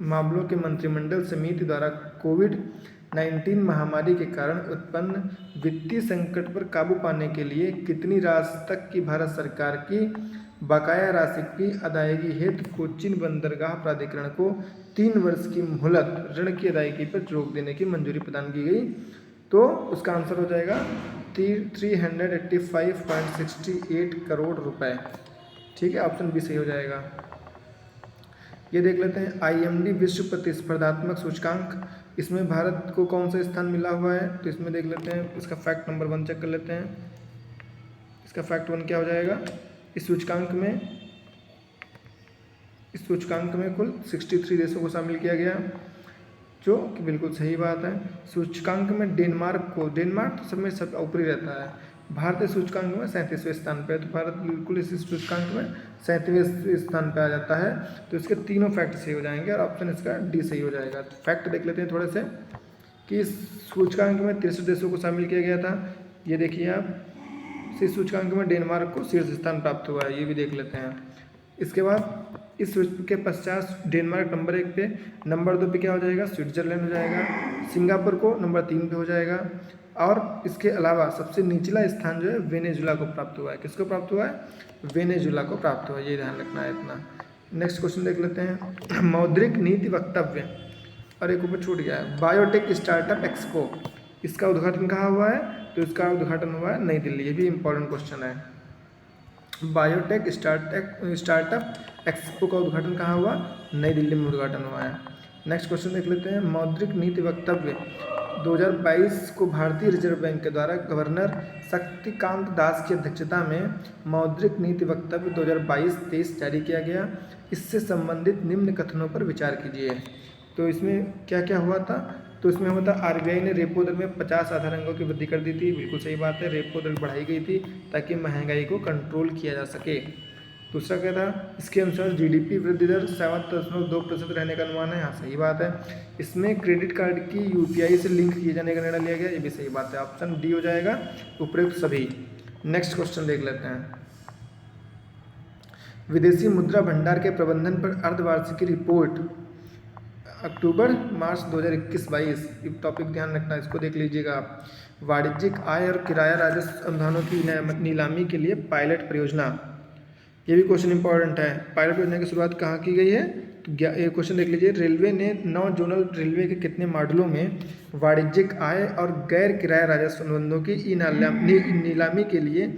मामलों के मंत्रिमंडल समिति द्वारा कोविड-19 महामारी के कारण उत्पन्न वित्तीय संकट पर काबू पाने के लिए कितनी राशि तक की भारत सरकार की बकाया राशि की अदायगी हेतु कोचीन बंदरगाह प्राधिकरण को 3 वर्ष की मोहलत ऋण की अदायगी पर रोक देने की मंजूरी प्रदान की गई? तो उसका आंसर हो जाएगा 385.68 करोड़ रुपए। ठीक है, ऑप्शन बी सही हो जाएगा। ये देख लेते हैं। IMD विश्व प्रतिस्पर्धात्मक सूचकांक, इसमें भारत को कौन सा स्थान मिला हुआ है? तो इसमें देख लेते हैं, इसका फैक्ट नंबर 1 चेक कर लेते हैं। इसका फैक्ट 1 क्या हो जाएगा? इस सूचकांक में कुल 63 देशों को शामिल किया गया, जो कि बिल्कुल सही बात है। सूचकांक में डेनमार्क तो सब में सब ऊपरी रहता है। भारतीय सूचकांक में 37वें स्थान पे है, तो भारत बिल्कुल इस सूचकांक में 37वें स्थान पे आ जाता है। तो इसके तीनों फैक्ट सही हो जाएंगे और ऑप्शन इसका डी सही हो जाएगा। तो फैक्ट देख लेते हैं थोड़े से कि इस सूचकांक में 63 देशों को शामिल किया गया था। ये देखिए आप, इस सूचकांक में डेनमार्क को शीर्ष स्थान प्राप्त हुआ है, ये भी देख लेते हैं। इसके बाद इस के पश्चात डेनमार्क नंबर 1 पे, नंबर 2 पे क्या हो जाएगा, स्विट्जरलैंड हो जाएगा, सिंगापुर को नंबर 3 पे हो जाएगा, और इसके अलावा सबसे निचला स्थान जो है वेनेजुला को प्राप्त हुआ है। किसको प्राप्त हुआ है, वेनेजुला को प्राप्त हुआ है, ये ध्यान रखना है इतना। नेक्स्ट क्वेश्चन देख लेते हैं, मौद्रिक नीति वक्तव्य, और एक ऊपर छूट गया है, बायोटेक स्टार्टअप एक्सपो, इसका उद्घाटन कहाँ हुआ है, तो इसका उद्घाटन हुआ है नई दिल्ली। ये भी इंपॉर्टेंट क्वेश्चन है। बायोटेक स्टार्टअप एक्सपो का उद्घाटन कहाँ हुआ, नई दिल्ली में उद्घाटन हुआ है। नेक्स्ट क्वेश्चन देख लेते हैं, मौद्रिक नीति वक्तव्य 2022 को भारतीय रिजर्व बैंक के द्वारा गवर्नर शक्तिकांत दास की अध्यक्षता में मौद्रिक नीति वक्तव्य 2022-23 जारी किया गया। इससे संबंधित निम्न कथनों पर विचार कीजिए। तो इसमें क्या क्या हुआ था, तो इसमें हुआ था आरबीआई ने रेपो दर में 50 आधार अंकों की वृद्धि कर दी थी, बिल्कुल सही बात है, रेपो दर बढ़ाई गई थी ताकि महंगाई को कंट्रोल किया जा सके। दूसरा क्या था, इसके अनुसार जीडीपी वृद्धि दर 7.2% रहने का अनुमान है, हाँ सही बात है। इसमें क्रेडिट कार्ड की यूपीआई से लिंक किए जाने का निर्णय लिया गया, ये भी सही बात है, ऑप्शन डी हो जाएगा उपयुक्त सभी। नेक्स्ट क्वेश्चन देख लेते हैं, विदेशी मुद्रा भंडार के प्रबंधन पर अर्धवार्षिकी रिपोर्ट अक्टूबर-मार्च 2021-22, टॉपिक ध्यान रखना, इसको देख लीजिएगा आप। वाणिज्यिक आय और किराया राजस्व अनुदानों की नीलामी के लिए पायलट परियोजना, ये भी क्वेश्चन इंपॉर्टेंट है। पायलट परियोजना की शुरुआत कहाँ की गई है, तो ये क्वेश्चन देख लीजिए, रेलवे ने 9 जोनल रेलवे के कितने मॉडलों में वाणिज्यिक आय और गैर किराया राजस्व अनुबंधों की नीलामी के लिए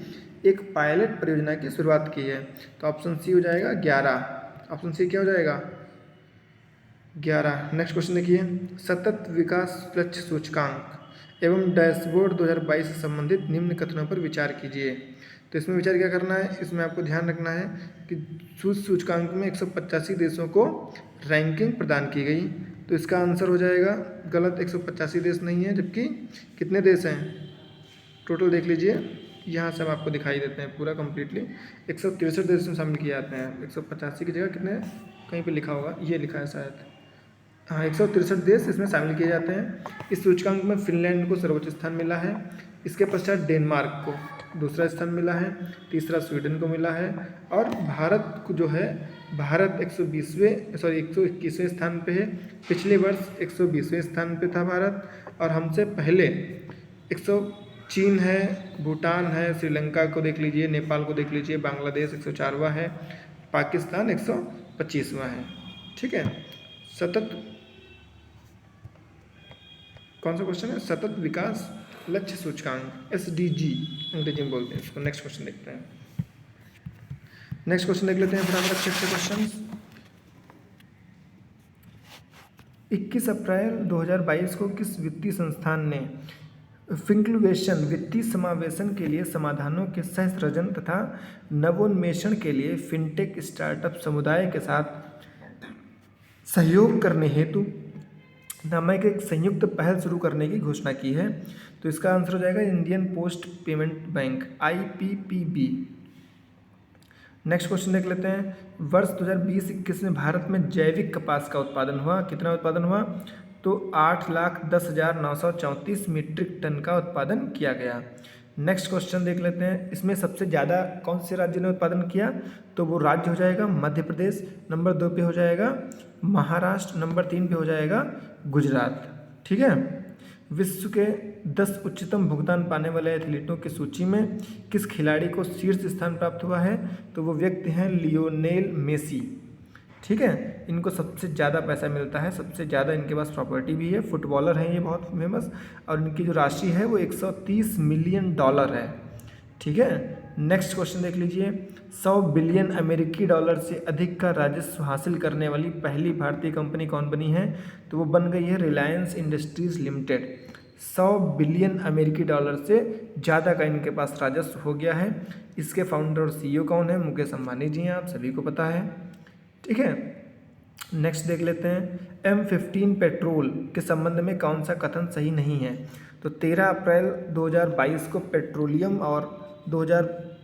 एक पायलट परियोजना की शुरुआत की है। तो ऑप्शन सी हो जाएगा 11, ऑप्शन सी क्या हो जाएगा 11। नेक्स्ट क्वेश्चन देखिए, सतत विकास लक्ष्य सूचकांक एवं डैशबोर्ड 2022 से संबंधित निम्न कथनों पर विचार कीजिए। तो इसमें विचार क्या करना है, इसमें आपको ध्यान रखना है कि सूचकांक में 185 देशों को रैंकिंग प्रदान की गई। तो इसका आंसर हो जाएगा गलत, 185 देश नहीं है, जबकि कितने देश हैं टोटल देख लीजिए, यहाँ से हम आपको दिखाई देते हैं पूरा कम्प्लीटली, 163 देश में शामिल किए जाते हैं। 185 की जगह कितने, कहीं पे लिखा होगा, ये लिखा है शायद, हाँ 163 देश इसमें शामिल किए जाते हैं। इस सूचकांक में फिनलैंड को सर्वोच्च स्थान मिला है, इसके पश्चात डेनमार्क को दूसरा स्थान मिला है, तीसरा स्वीडन को मिला है, और भारत को जो है, भारत 121वें स्थान पे है। पिछले वर्ष 120वें स्थान पे था भारत, और हमसे पहले 100 चीन है, भूटान है, श्रीलंका को देख लीजिए, नेपाल को देख लीजिए, बांग्लादेश 104वां है, पाकिस्तान 125वां है। ठीक है, सतत, कौन सा क्वेश्चन है, सतत विकास लक्ष्य सूचकांक, SDG अंग्रेजी में बोलते हैं इसको। नेक्स्ट क्वेश्चन देखते हैं, नेक्स्ट क्वेश्चन देख लेते हैं फटाफट अच्छे अच्छे क्वेश्चन। 21 अप्रैल 2022 को किस वित्तीय संस्थान ने फिंक्लुवेशन वित्तीय समावेशन के लिए समाधानों के सहसृजन तथा नवोन्मेषण के लिए फिनटेक स्टार्टअप समुदाय के साथ सहयोग करने हेतु नामक एक संयुक्त पहल शुरू करने की घोषणा की है? तो इसका आंसर हो जाएगा Indian post payment bank, IPPB। Next question देख लेते हैं, वर्ष 2020-21 में भारत में जैविक कपास का उत्पादन हुआ, कितना उत्पादन हुआ, तो 8,10,934 मीट्रिक टन का उत्पादन किया गया। नेक्स्ट क्वेश्चन देख लेते हैं, इसमें सबसे ज़्यादा कौन से राज्य ने उत्पादन किया, तो वो राज्य हो जाएगा मध्य प्रदेश, नंबर 2 पे हो जाएगा महाराष्ट्र, नंबर 3 पे हो जाएगा गुजरात। ठीक है, विश्व के 10 उच्चतम भुगतान पाने वाले एथलीटों की सूची में किस खिलाड़ी को शीर्ष स्थान प्राप्त हुआ है, तो वो व्यक्ति हैं लियोनेल मेसी। ठीक है, इनको सबसे ज़्यादा पैसा मिलता है, सबसे ज़्यादा इनके पास प्रॉपर्टी भी है, फुटबॉलर हैं ये बहुत फेमस, और इनकी जो राशि है वो $130 मिलियन है। ठीक है, नेक्स्ट क्वेश्चन देख लीजिए, 100 बिलियन अमेरिकी डॉलर से अधिक का राजस्व हासिल करने वाली पहली भारतीय कंपनी कौन बनी है, तो वो बन गई है रिलायंस इंडस्ट्रीज़ लिमिटेड। 100 बिलियन अमेरिकी डॉलर से ज़्यादा का इनके पास राजस्व हो गया है। इसके फाउंडर और CEO कौन है, मुकेश अंबानी जी हैं, आप सभी को पता है। ठीक है, नेक्स्ट देख लेते हैं, M15 पेट्रोल के संबंध में कौन सा कथन सही नहीं है, तो 13 अप्रैल 2022 को पेट्रोलियम और 2000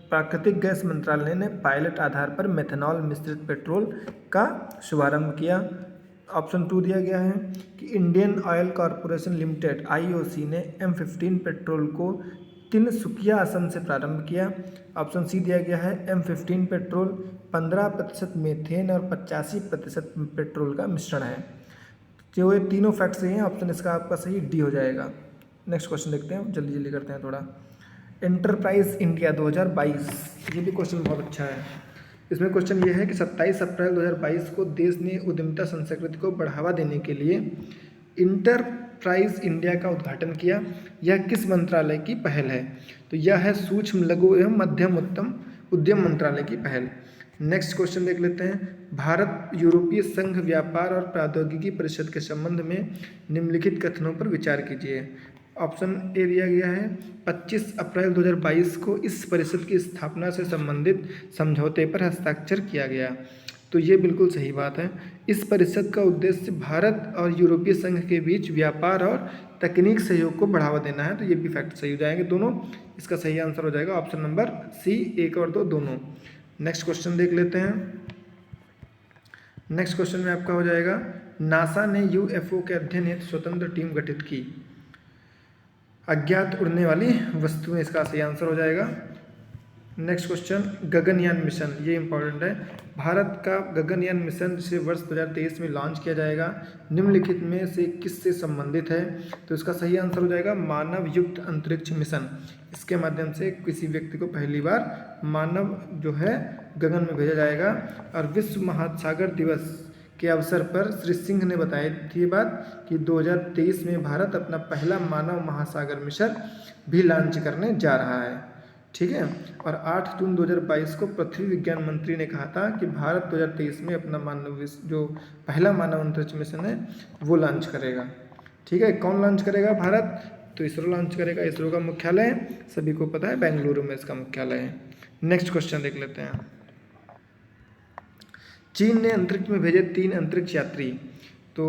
प्राकृतिक गैस मंत्रालय ने पायलट आधार पर मेथनॉल मिश्रित पेट्रोल का शुभारंभ किया। ऑप्शन 2 दिया गया है कि Indian oil corporation limited IOC ने M15 पेट्रोल को तिनसुकिया असम से प्रारंभ किया। ऑप्शन सी दिया गया है M15 पेट्रोल 15% मीथेन और 85% पेट्रोल का मिश्रण है। जो ये तीनों फैक्ट सही हैं, ऑप्शन इसका आपका सही डी हो जाएगा। नेक्स्ट क्वेश्चन देखते हैं, जल्दी जल्दी करते हैं थोड़ा। एंटरप्राइज इंडिया 2022, ये भी क्वेश्चन बहुत अच्छा है। इसमें क्वेश्चन ये है कि 27 अप्रैल 2022 को देश ने उद्यमिता संस्कृति को बढ़ावा देने के लिए इंटरप्राइज इंडिया का उद्घाटन किया। यह किस मंत्रालय की पहल है? तो यह है सूक्ष्म लघु एवं मध्यम उद्यम मंत्रालय की पहल। नेक्स्ट क्वेश्चन देख लेते हैं। भारत यूरोपीय संघ व्यापार और प्रौद्योगिकी परिषद के संबंध में निम्नलिखित कथनों पर विचार कीजिए। ऑप्शन ए दिया गया है 25 अप्रैल 2022 को इस परिषद की स्थापना से संबंधित समझौते पर हस्ताक्षर किया गया। तो ये बिल्कुल सही बात है। इस परिषद का उद्देश्य भारत और यूरोपीय संघ के बीच व्यापार और तकनीक सहयोग को बढ़ावा देना है। तो ये भी फैक्ट सही हो जाएंगे दोनों। इसका सही आंसर हो जाएगा ऑप्शन नंबर सी, 1 और 2 दोनों। नेक्स्ट क्वेश्चन देख लेते हैं। नेक्स्ट क्वेश्चन में आपका हो जाएगा, नासा ने UFO के अध्ययन हेतु स्वतंत्र टीम गठित की। अज्ञात उड़ने वाली वस्तुएं इसका सही आंसर हो जाएगा। नेक्स्ट क्वेश्चन, गगनयान मिशन, ये इंपॉर्टेंट है। भारत का गगनयान मिशन जिसे वर्ष 2023 में लॉन्च किया जाएगा, निम्नलिखित में से किससे संबंधित है? तो इसका सही आंसर हो जाएगा मानव युक्त अंतरिक्ष मिशन। इसके माध्यम से किसी व्यक्ति को पहली बार मानव जो है गगन में भेजा जाएगा। और विश्व महासागर दिवस के अवसर पर श्री सिंह ने बताई थी बात कि 2023 में भारत अपना पहला मानव महासागर मिशन भी लॉन्च करने जा रहा है। ठीक है। और 8 जून 2022 को पृथ्वी विज्ञान मंत्री ने कहा था कि भारत 2023 में अपना जो पहला मानव अंतरिक्ष मिशन है वो लॉन्च करेगा। ठीक है। कौन लॉन्च करेगा? भारत। तो इसरो लॉन्च करेगा। इसरो का मुख्यालय सभी को पता है, बेंगलुरु में इसका मुख्यालय है। नेक्स्ट क्वेश्चन देख लेते हैं। चीन ने अंतरिक्ष में भेजे 3 अंतरिक्ष यात्री। तो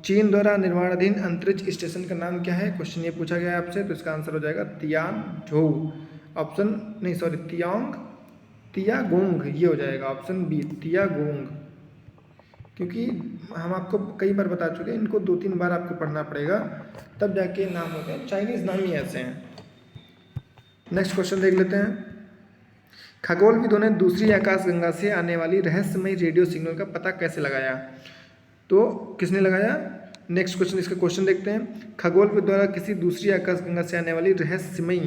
चीन द्वारा निर्माणाधीन अंतरिक्ष स्टेशन का नाम क्या है? क्वेश्चन ये पूछा गया है आपसे। तो इसका आंसर हो जाएगा तियानझोउ। तियागोंग, ये हो जाएगा ऑप्शन बी, तियागोंग। क्योंकि हम आपको कई बार बता चुके हैं, इनको 2-3 बार आपको पढ़ना पड़ेगा तब जाके नाम होते हैं। चाइनीज नाम ही ऐसे हैं। नेक्स्ट क्वेश्चन देख लेते हैं। खगोलविदों ने दूसरी आकाशगंगा से आने वाली रहस्यमयी रेडियो सिग्नल का पता कैसे लगाया? तो किसने लगाया? नेक्स्ट क्वेश्चन, इसका क्वेश्चन देखते हैं। खगोलविद द्वारा किसी दूसरी आकाशगंगा से आने वाली रहस्यमयी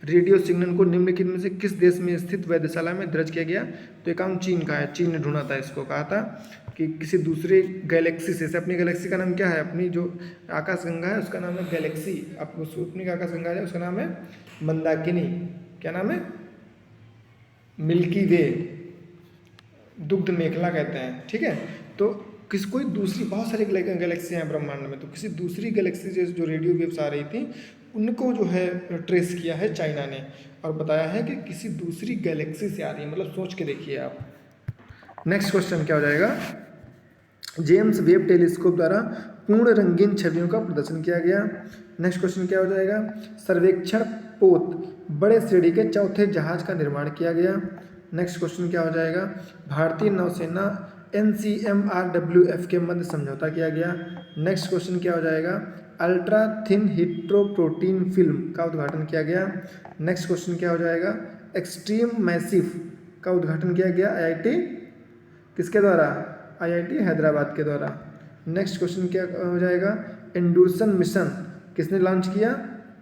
रेडियो सिग्नल को निम्नलिखित में से किस देश में स्थित वेधशाला में दर्ज किया गया? तो ये काम चीन का है। चीन ने ढूंढा था इसको, कहा था कि किसी दूसरे गैलेक्सी से, अपनी गैलेक्सी का नाम क्या है? अपनी जो आकाशगंगा है उसका नाम है गैलेक्सी। अपनी आकाशगंगा है उसका नाम है मंदाकिनी। क्या नाम है? मिल्की वे, दुग्ध मेखला कहते हैं। ठीक है। तो कोई दूसरी, बहुत सारी गैलेक्सी हैं ब्रह्मांड में, तो किसी दूसरी गैलेक्सी से जो रेडियो वेव्स आ रही थी उनको जो है ट्रेस किया है चाइना ने, और बताया है कि किसी दूसरी गैलेक्सी से आ रही है। मतलब सोच के देखिए आप। नेक्स्ट क्वेश्चन क्या हो जाएगा? जेम्स वेब टेलीस्कोप द्वारा पूर्ण रंगीन छवियों का प्रदर्शन किया गया। नेक्स्ट क्वेश्चन क्या हो जाएगा? सर्वेक्षण पोत बड़े श्रेणी के चौथे जहाज का निर्माण किया गया। नेक्स्ट क्वेश्चन क्या हो जाएगा? भारतीय नौसेना NCMRWF के मध्य समझौता किया गया। नेक्स्ट क्वेश्चन क्या हो जाएगा? अल्ट्रा थिन हिट्रोप्रोटीन फिल्म का उद्घाटन किया गया। नेक्स्ट क्वेश्चन क्या हो जाएगा? एक्सट्रीम मैसिव का उद्घाटन किया गया IIT किसके द्वारा? IIT हैदराबाद के द्वारा। नेक्स्ट क्वेश्चन क्या हो जाएगा? एंडुरसन मिशन किसने लॉन्च किया?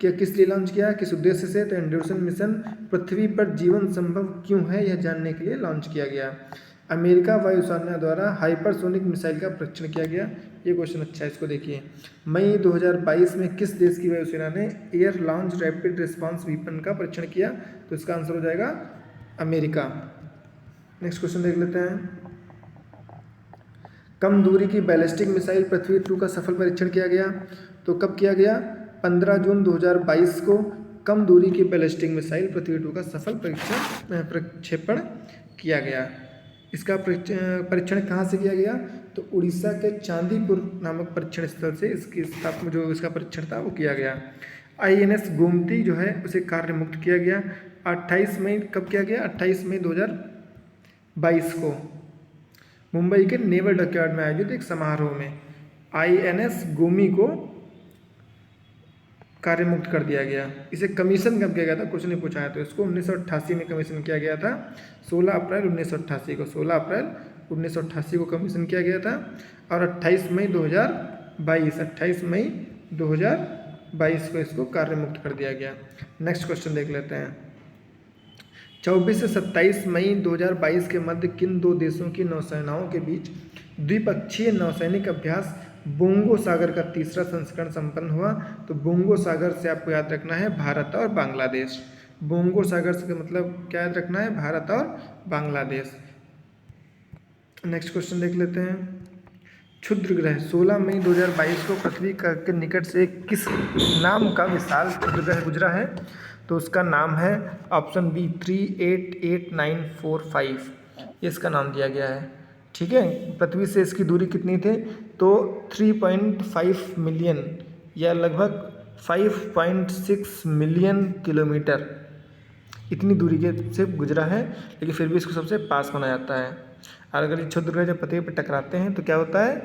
किस लिए लॉन्च किया? किस उद्देश्य से? तो एंडुरसन मिशन पृथ्वी पर जीवन संभव क्यों है यह जानने के लिए लॉन्च किया गया। अमेरिका वायुसेना द्वारा हाइपरसोनिक मिसाइल का परीक्षण किया गया। ये क्वेश्चन अच्छा है, इसको देखिए। मई 2022 में किस देश की वायुसेना ने air launch rapid response weapon का परीक्षण किया? तो इसका आंसर हो जाएगा अमेरिका। नेक्स्ट क्वेश्चन देख लेते हैं। कम दूरी की बैलिस्टिक मिसाइल पृथ्वी 2 का सफल परीक्षण किया गया। तो कब किया गया? 15 जून 2022 को कम दूरी की बैलिस्टिक मिसाइल पृथ्वी 2 का सफल प्रक्षेपण किया गया। इसका परीक्षण कहाँ से किया गया? तो उड़ीसा के चांदीपुर नामक परीक्षण स्थल से इसका परीक्षण था वो किया गया। INS गोमती जो है उसे कार्य मुक्त किया गया। 28 मई कब किया गया? 28 मई 2022 को मुंबई के नेवल डॉकयार्ड में आयोजित एक समारोह में INS गोमी को कार्य मुक्त कर दिया गया। इसे कमीशन कब किया गया था? कुछ नहीं पूछा है, तो इसको 1988 में कमीशन किया गया था। 16 अप्रैल 1988 को 16 अप्रैल 1988 को कमीशन किया गया था। और 28 मई 2022 को इसको कार्य मुक्त कर दिया गया। नेक्स्ट क्वेश्चन देख लेते हैं। 24 से 27 मई 2022 के मध्य किन दो देशों की नौसेनाओं के बीच द्विपक्षीय नौसैनिक अभ्यास बोंगो सागर का तीसरा संस्करण संपन्न हुआ? तो बोंगो सागर से आपको याद रखना है भारत और बांग्लादेश। बोंगो सागर से मतलब क्या याद रखना है? भारत और बांग्लादेश। नेक्स्ट क्वेश्चन देख लेते हैं। क्षुद्र ग्रह 16 मई 2022 को पृथ्वी के निकट से किस नाम का विशाल क्षुद्र ग्रह गुजरा है? तो उसका नाम है ऑप्शन बी 388945, इसका नाम दिया गया है। ठीक है, पृथ्वी से इसकी दूरी कितनी थी? तो 3.5 मिलियन या लगभग 5.6 मिलियन किलोमीटर इतनी दूरी के से गुजरा है, लेकिन फिर भी इसको सबसे पास माना जाता है। और अगर ये क्षुद्र ग्रह जब पृथ्वी पर टकराते हैं तो क्या होता है?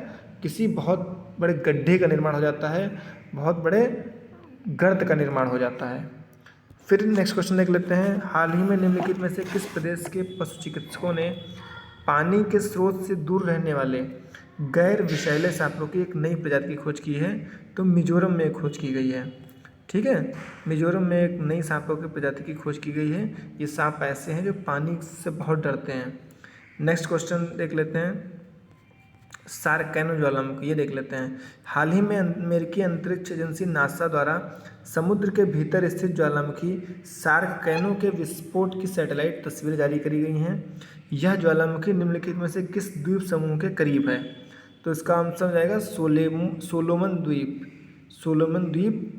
किसी बहुत बड़े गड्ढे का निर्माण हो जाता है, बहुत बड़े गर्त का निर्माण हो जाता है। फिर नेक्स्ट क्वेश्चन देख लेते हैं। हाल ही में निम्नलिखित में से किस प्रदेश के पशु चिकित्सकों ने पानी के स्रोत से दूर रहने वाले गैर विषैले सांपों की एक नई प्रजाति की खोज की है? तो मिजोरम में खोज की गई है। ठीक है, मिजोरम में एक नई सांपों की प्रजाति की खोज की गई है। ये सांप ऐसे हैं जो पानी से बहुत डरते हैं। नेक्स्ट क्वेश्चन देख लेते हैं। सार्कैनो ज्वालामुखी, ये देख लेते हैं। हाल ही में अमेरिकी अंतरिक्ष एजेंसी नासा द्वारा समुद्र के भीतर स्थित ज्वालामुखी सार्कैनो के विस्फोट की सैटेलाइट तस्वीरें जारी करी गई हैं। यह ज्वालामुखी निम्नलिखित में से किस द्वीप समूह के करीब है? तो इसका आंसर जाएगा सोलोमन द्वीप। सोलोमन द्वीप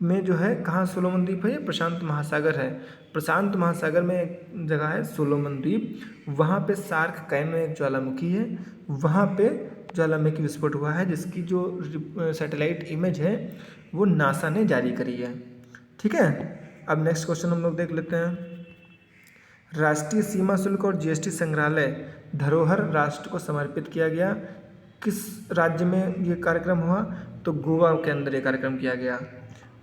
में जो है, कहाँ सोलोमन द्वीप है? ये प्रशांत महासागर है। प्रशांत महासागर में एक जगह है सोलोमन द्वीप, वहाँ पे सार्कैनो एक ज्वालामुखी है, वहाँ पे ज्वालामुखी विस्फोट हुआ है, जिसकी जो सैटेलाइट इमेज है वो नासा ने जारी करी है। ठीक है, अब नेक्स्ट क्वेश्चन हम लोग देख लेते हैं। राष्ट्रीय सीमा शुल्क और GST संग्रहालय धरोहर राष्ट्र को समर्पित किया गया। किस राज्य में ये कार्यक्रम हुआ? तो गोवा के अंदर ये कार्यक्रम किया गया।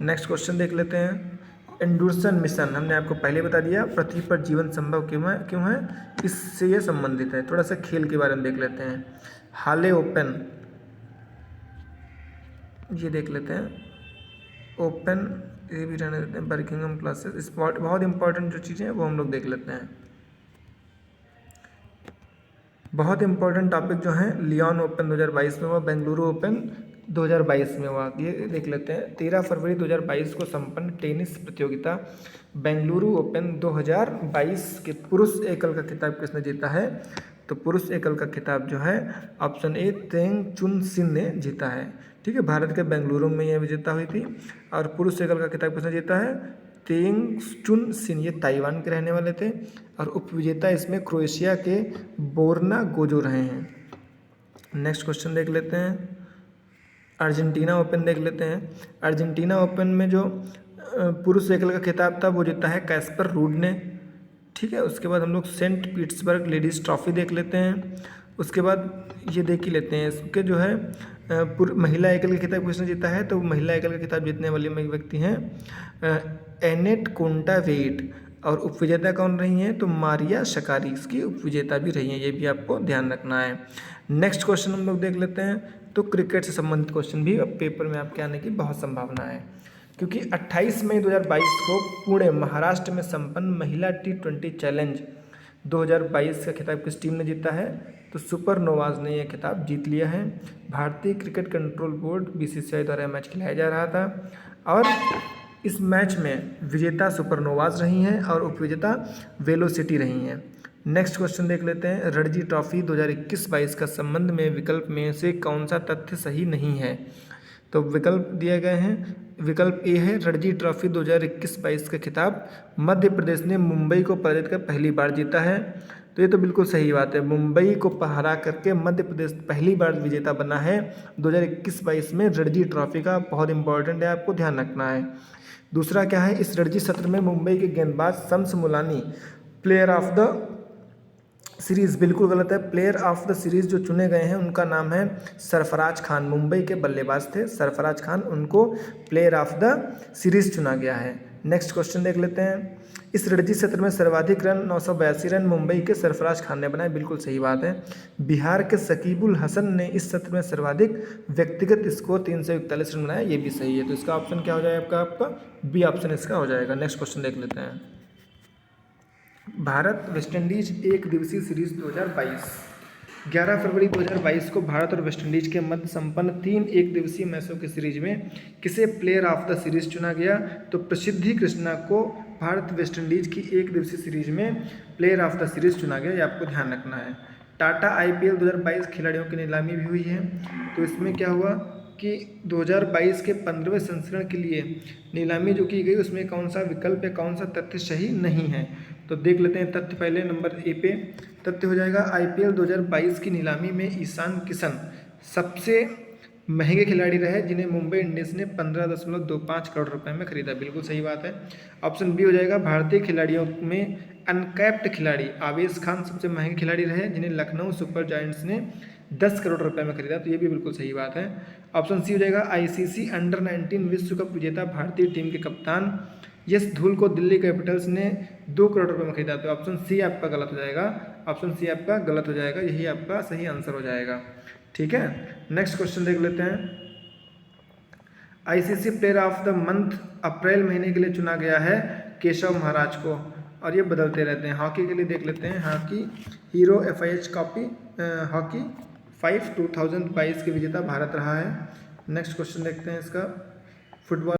नेक्स्ट क्वेश्चन देख लेते हैं। एंडरसन मिशन हमने आपको पहले बता दिया, पृथ्वी पर जीवन संभव क्यों है, इससे ये संबंधित है। थोड़ा सा खेल के बारे में देख लेते हैं। हाले ओपन, ये देख लेते हैं। ओपन ये भी रहने देते हैं। बर्किंघम क्लासेस, बहुत इंपॉर्टेंट जो चीज़ें हैं वो हम लोग देख लेते हैं। बहुत इंपॉर्टेंट टॉपिक जो है, लियोन ओपन 2022 में हुआ, बेंगलुरु ओपन 2022 में हुआ, ये देख लेते हैं। 13 फरवरी 2022 को संपन्न टेनिस प्रतियोगिता बेंगलुरु ओपन 2022 के पुरुष एकल का खिताब किसने जीता है? तो पुरुष एकल का खिताब जो है ऑप्शन ए तेंग चुन सिन ने जीता है। ठीक है, भारत के बेंगलुरु में यह विजेता हुई थी। और पुरुष एकल का खिताब किसने जीता है? तेंग चुन सिन, ये ताइवान के रहने वाले थे। और उपविजेता इसमें क्रोएशिया के बोर्ना गोजो रहे हैं। नेक्स्ट क्वेश्चन देख लेते हैं। अर्जेंटीना ओपन देख लेते हैं। अर्जेंटीना ओपन में जो पुरुष एकल का खिताब था वो जीता है कैस्पर रूड ने। ठीक है, उसके बाद हम लोग सेंट पीटर्सबर्ग लेडीज़ ट्रॉफी देख लेते हैं। उसके बाद ये देख ही लेते हैं इसके जो है महिला एकल का खिताब किसने जीता है? तो महिला एकल का खिताब जीतने वाली व्यक्ति हैं एनेट कोंटावेट। और उपविजेता कौन रही हैं? तो मारिया शकारी इसकी उपविजेता भी रही हैं, ये भी आपको ध्यान रखना है। नेक्स्ट क्वेश्चन हम लोग देख लेते हैं। तो क्रिकेट से संबंधित क्वेश्चन भी अब पेपर में आपके आने की बहुत संभावना है, क्योंकि 28 मई 2022 को पुणे महाराष्ट्र में संपन्न महिला T20 चैलेंज 2022 का खिताब किस टीम ने जीता है? तो सुपरनोवाज ने यह खिताब जीत लिया है। भारतीय क्रिकेट कंट्रोल बोर्ड BCCI द्वारा मैच खिलाया जा रहा था और इस मैच में विजेता सुपरनोवाज रही हैं और उपविजेता वेलोसिटी रही हैं। नेक्स्ट क्वेश्चन देख लेते हैं। रणजी ट्रॉफी 2021-22 का संबंध में विकल्प में से कौन सा तथ्य सही नहीं है? तो विकल्प दिए गए हैं। विकल्प ए है रणजी ट्रॉफी 2021-22 का खिताब मध्य प्रदेश ने मुंबई को पराजित कर पहली बार जीता है। तो ये तो बिल्कुल सही बात है, मुंबई को हरा करके मध्य प्रदेश पहली बार विजेता बना है 2021-22 में रणजी ट्रॉफी का। बहुत इंपॉर्टेंट है, आपको ध्यान रखना है। दूसरा क्या है, इस रणजी सत्र में मुंबई के गेंदबाज Shams Mulani player of the series, बिल्कुल गलत है। प्लेयर ऑफ द सीरीज़ जो चुने गए हैं उनका नाम है सरफराज खान, मुंबई के बल्लेबाज थे सरफराज खान, उनको प्लेयर ऑफ द सीरीज़ चुना गया है। नेक्स्ट क्वेश्चन देख लेते हैं, इस रणजी सत्र में सर्वाधिक रन 982 रन मुंबई के सरफराज खान ने बनाए, बिल्कुल सही बात है। बिहार के शकीबुल हसन ने इस सत्र में सर्वाधिक व्यक्तिगत स्कोर 341 रन बनाया, ये भी सही है। तो इसका ऑप्शन क्या हो जाएगा आपका बी ऑप्शन इसका हो जाएगा। नेक्स्ट क्वेश्चन देख लेते हैं, भारत वेस्टइंडीज एक दिवसीय सीरीज 2022, 11 फरवरी 2022 को भारत और वेस्टइंडीज के मध्य संपन्न 3 एक दिवसीय मैचों की सीरीज में किसे प्लेयर ऑफ द सीरीज चुना गया? तो प्रसिद्धि कृष्णा को भारत वेस्टइंडीज की एक दिवसीय सीरीज में प्लेयर ऑफ द सीरीज चुना गया, ये आपको ध्यान रखना है। टाटा IPL 2022 खिलाड़ियों की नीलामी भी हुई है, तो इसमें क्या हुआ कि 2022 के 15वें संस्करण के लिए नीलामी जो की गई उसमें कौन सा विकल्प या कौन सा तथ्य सही नहीं है, तो देख लेते हैं तथ्य। पहले नंबर ए पे तथ्य हो जाएगा, IPL 2022 की नीलामी में ईशान किशन सबसे महंगे खिलाड़ी रहे जिन्हें मुंबई इंडियंस ने 15.25 करोड़ रुपए में खरीदा, बिल्कुल सही बात है। ऑप्शन बी हो जाएगा, भारतीय खिलाड़ियों में अनकैप्ड खिलाड़ी आवेश खान सबसे महंगे खिलाड़ी रहे जिन्हें लखनऊ सुपर जायंट्स ने 10 करोड़ रुपए में खरीदा, तो ये भी बिल्कुल सही बात है। ऑप्शन सी हो जाएगा, ICC अंडर 19 विश्व कप विजेता भारतीय टीम के कप्तान यश धूल को दिल्ली कैपिटल्स ने 2 करोड़ रुपए में खरीदा, तो ऑप्शन सी आपका गलत हो जाएगा, ऑप्शन सी आपका गलत हो जाएगा, यही आपका सही आंसर हो जाएगा। ठीक है, नेक्स्ट क्वेश्चन देख लेते हैं, ICC player of the month अप्रैल महीने के लिए चुना गया है केशव महाराज को, और ये बदलते रहते हैं। हॉकी के लिए देख लेते हैं, hockey hero FIH copy hockey 5 2022 के विजेता भारत रहा है। नेक्स्ट क्वेश्चन देखते हैं इसका, फुटबॉल